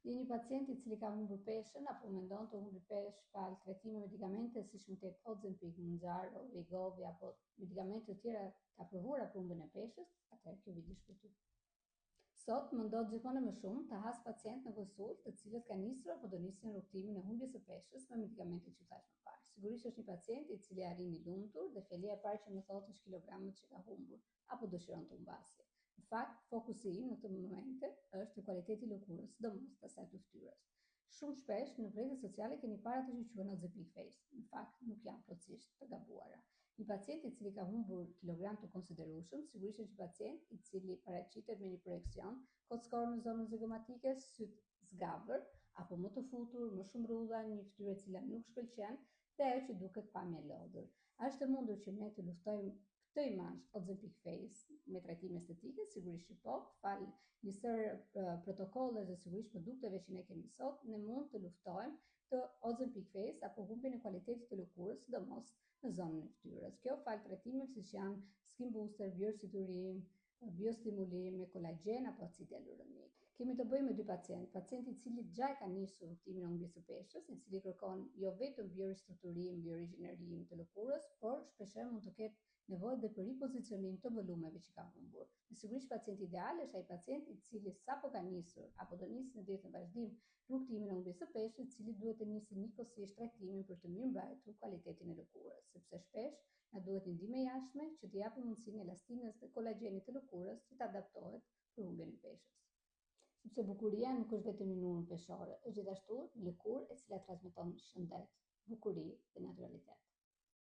Dhe një pacient i cili ka humbur peshën apo mendon të humbë peshë pas trajtime medikamente si shëndet Ozempic, Mounjaro, Wegovy apo medikamente të tjera të aprovuara për humbjen e peshës, atëherë kjo video është për ty. Sot më ndodh gjithmonë më shumë të has pacient në konsultë të cilët kanë nisur apo do nisin rrugtimin e humbjes së peshës me medikamentet që thash më parë. Sigurisht është një pacient i cili arrin i lumtur dhe fjalia e parë që më thotë është kilogramët që ka humbur apo dëshiron të humbasje. Në fakt, fokusi im në këtë momente është te kualiteti i lëkurës, sidomos të asaj të fytyrës. Shumë shpesh në rrjetet sociale keni parë ato që quhen Ozempic face. Në fakt nuk janë plotësisht të gabuara. Një pacient i cili ka humbur kilogram të konsiderueshëm, sigurisht është një pacient i cili paraqitet me një projeksion kockor në zonën zigomatike, syt zgavër apo më të futur, më shumë rrudha, një fytyrë e cila nuk shkëlqen dhe ajo që duket pamje lodhur. A është e mundur që ne të luftojmë këtë imazh Ozempic face me trajtime estetike? Sigurisht që po, fal një sër protokolle dhe sigurisht produkteve që ne kemi sot, ne mund të luftojmë të Ozempic face apo humbjen e kualitetit të lëkurës, sidomos në zonën e fytyrës. Kjo fal trajtimeve siç janë skin booster, biorsiturim, biostimulim me kolagjen apo acid hialuronik. Kemi të bëjmë me dy pacientë i cili xha ka nisur rrugtimin e humbjes së peshës, i cili kërkon jo vetëm bioristrukturim, biorigjenerim të lëkurës, por shpeshherë mund të ketë nevojë dhe për ripozicionim të volumeve që ka humbur. Sigurisht pacienti ideal është ai pacient i cili sapo ka nisur apo do nisë në drejtë në vazhdim rrugtimin e humbjes së peshës, i cili duhet të nisë njëkohësisht trajtimin për të mirëmbajtur kualitetin e lëkurës, sepse shpesh na duhet një ndihmë e jashtme që të japë mundësinë elastinës dhe kolagjenit të lëkurës që të adaptohet për humbjen e peshës. Sepse bukuria nuk është vetëm një numër peshore, është gjithashtu një lëkurë e cila transmeton shëndet, bukuri dhe naturalitet.